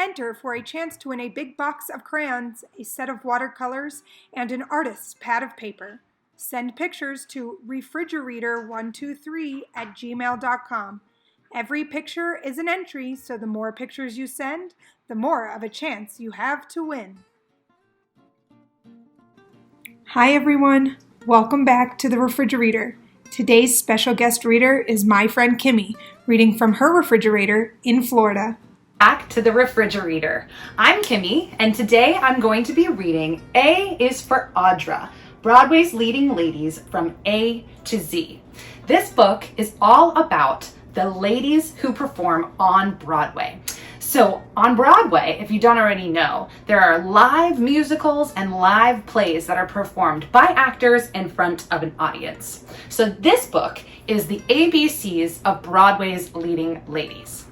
Enter for a chance to win a big box of crayons, a set of watercolors, and an artist's pad of paper. Send pictures to refrigerator123@gmail.com. Every picture is an entry, so the more pictures you send, the more of a chance you have to win. Hi everyone, welcome back to the refrigerator. Today's special guest reader is my friend Kimmi, reading from her refrigerator in Florida. Back to the refrigerator. I'm Kimmi, and today I'm going to be reading A is for Audra, Broadway's Leading Ladies from A to Z. This book is all about the ladies who perform on Broadway. So on Broadway, if you don't already know, there are live musicals and live plays that are performed by actors in front of an audience. So this book is the ABCs of Broadway's Leading Ladies.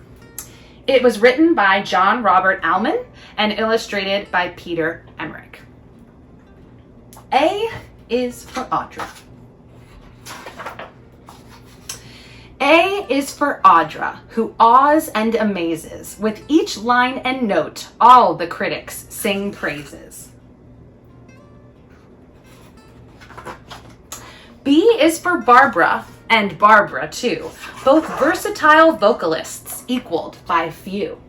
It was written by John Robert Alman and illustrated by Peter Emmerich. A is for Audra. A is for Audra, who awes and amazes. With each line and note, all the critics sing praises. B is for Barbara, and Barbara too, both versatile vocalists equaled by few.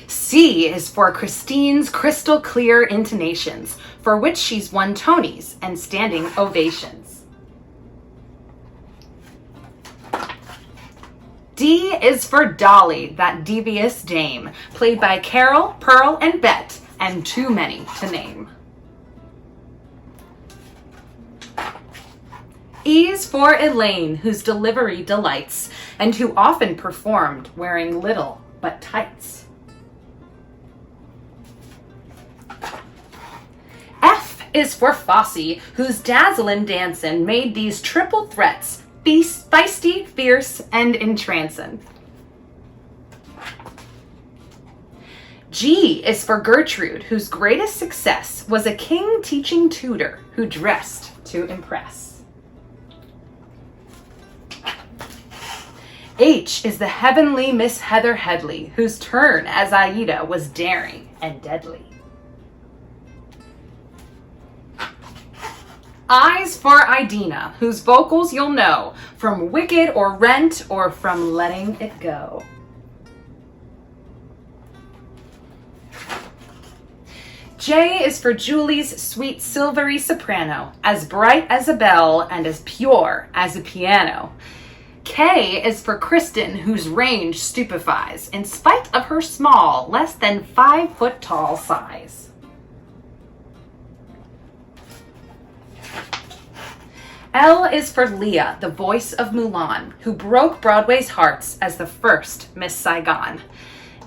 C is for Christine's crystal clear intonations, for which she's won Tonys and standing ovations. D is for Dolly, that devious dame, played by Carol, Pearl, and Bet, and too many to name. E is for Elaine, whose delivery delights, and who often performed wearing little but tights. F is for Fosse, whose dazzlin' dancin' made these triple threats feisty, fierce, and entrancin'. G is for Gertrude, whose greatest success was a king teaching tutor who dressed to impress. H is the heavenly Miss Heather Headley, whose turn as Aida was daring and deadly. I's for Idina, whose vocals you'll know from Wicked or Rent or from Letting It Go. J is for Julie's sweet silvery soprano, as bright as a bell and as pure as a piano. K is for Kristen, whose range stupefies, in spite of her small, less than 5 foot tall size. L is for Leah, the voice of Mulan, who broke Broadway's hearts as the first Miss Saigon.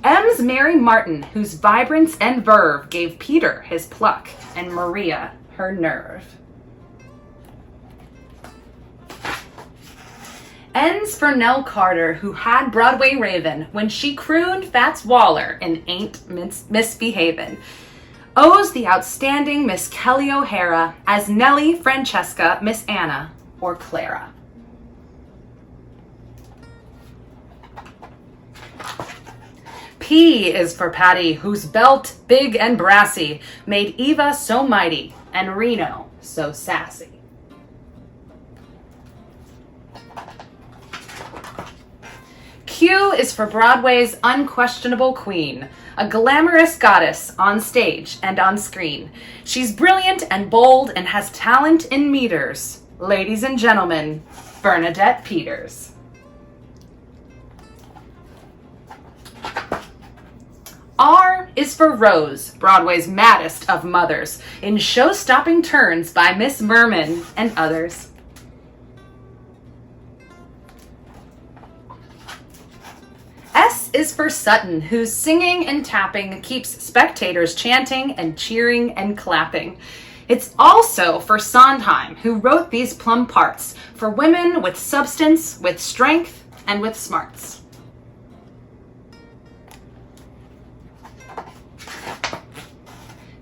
M's Mary Martin, whose vibrance and verve gave Peter his pluck and Maria her nerve. N's for Nell Carter, who had Broadway Raven when she crooned Fats Waller in Ain't Misbehavin'. O's the outstanding Miss Kelly O'Hara as Nellie, Francesca, Miss Anna, or Clara. P is for Patty, whose belt, big and brassy, made Eva so mighty and Reno so sassy. Q is for Broadway's unquestionable queen, a glamorous goddess on stage and on screen. She's brilliant and bold and has talent in meters. Ladies and gentlemen, Bernadette Peters. R is for Rose, Broadway's maddest of mothers, in show-stopping turns by Miss Merman and others. S is for Sutton, whose singing and tapping keeps spectators chanting and cheering and clapping. It's also for Sondheim, who wrote these plum parts for women with substance, with strength, and with smarts.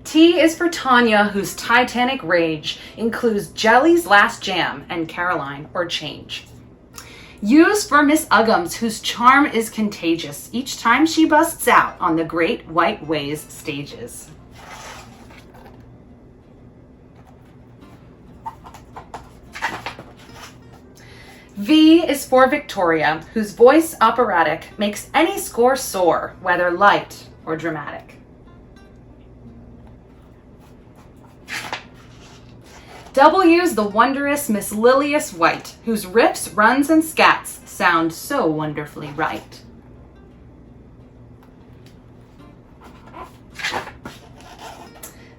T is for Tanya, whose titanic rage includes Jelly's Last Jam and Caroline or Change. U's for Miss Uggams, whose charm is contagious each time she busts out on the Great White Way's stages. V is for Victoria, whose voice operatic makes any score soar, whether light or dramatic. W's the wondrous Miss Lilius White, whose riffs, runs, and scats sound so wonderfully right.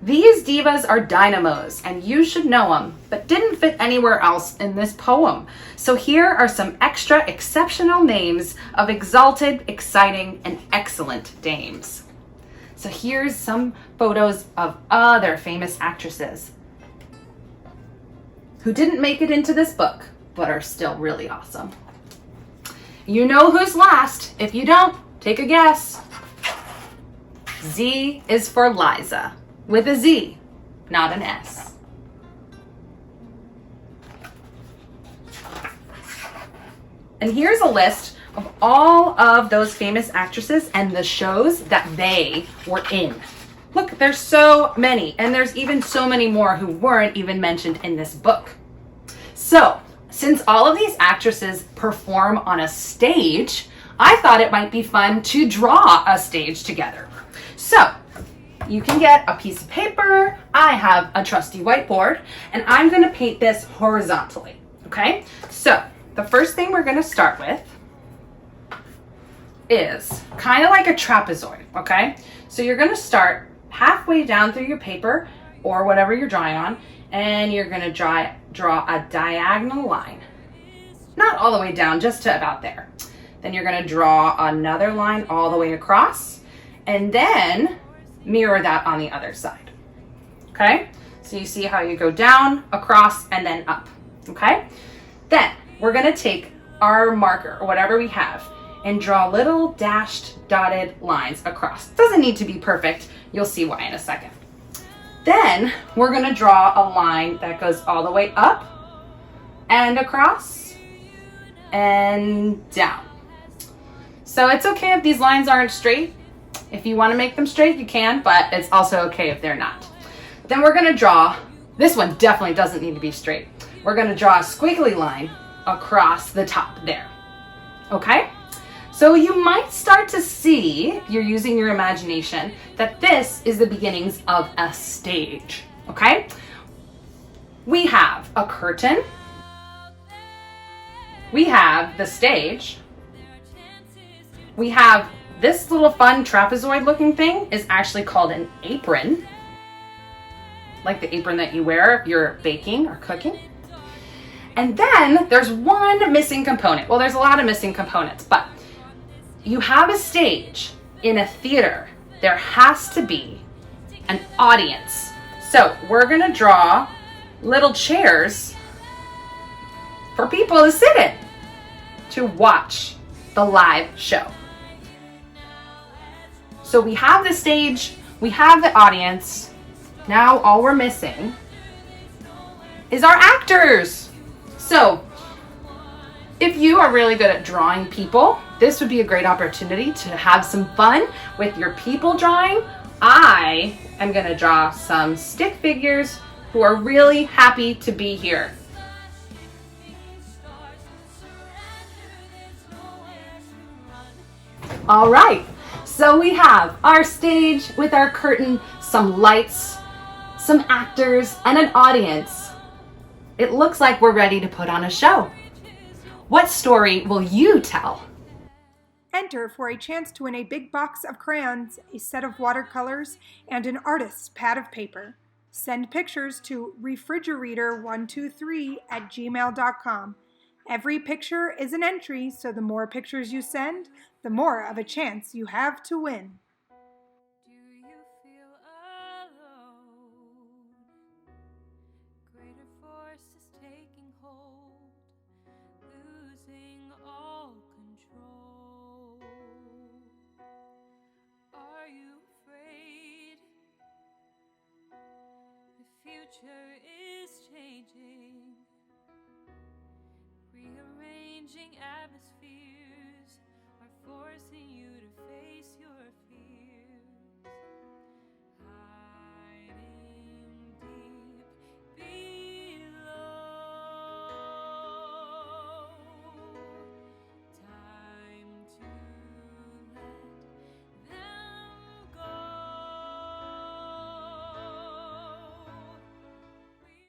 These divas are dynamos, and you should know them, but didn't fit anywhere else in this poem. So here are some extra exceptional names of exalted, exciting, and excellent dames. So here's some photos of other famous actresses who didn't make it into this book, but are still really awesome. You know who's last. If you don't, take a guess. Z is for Liza, with a Z, not an S. And here's a list of all of those famous actresses and the shows that they were in. Look, there's so many, and there's even so many more who weren't even mentioned in this book. So, since all of these actresses perform on a stage, I thought it might be fun to draw a stage together. So, you can get a piece of paper. I have a trusty whiteboard, and I'm going to paint this horizontally, okay? So, the first thing we're going to start with is kind of like a trapezoid, okay? So you're going to start halfway down through your paper or whatever you're drawing on, and you're going to draw a diagonal line. Not all the way down, just to about there. Then you're going to draw another line all the way across, and then mirror that on the other side. Okay? So you see how you go down, across, and then up. Okay? Then we're going to take our marker or whatever we have and draw little dashed dotted lines across. Doesn't need to be perfect. You'll see why in a second. Then we're going to draw a line that goes all the way up and across and down. So it's okay if these lines aren't straight. If you want to make them straight, you can, but it's also okay if they're not. Then we're going to draw, this one definitely doesn't need to be straight. We're going to draw a squiggly line across the top there. Okay? So you might start to see, if you're using your imagination, that this is the beginnings of a stage. Okay? We have a curtain. We have the stage. We have this little fun trapezoid looking thing is actually called an apron. Like the apron that you wear if you're baking or cooking. And then there's one missing component. Well, there's a lot of missing components, but you have a stage in a theater. There has to be an audience. So we're gonna draw little chairs for people to sit in to watch the live show. So we have the stage, we have the audience. Now all we're missing is our actors. So if you are really good at drawing people, this would be a great opportunity to have some fun with your people drawing. I am going to draw some stick figures who are really happy to be here. All right, so we have our stage with our curtain, some lights, some actors, and an audience. It looks like we're ready to put on a show. What story will you tell? Enter for a chance to win a big box of crayons, a set of watercolors, and an artist's pad of paper. Send pictures to refrigerator123@gmail.com. Every picture is an entry, so the more pictures you send, the more of a chance you have to win. Do you feel alone? Greater forces taking hold, losing all control. Are you afraid? The future is changing, rearranging atmospheres are forcing you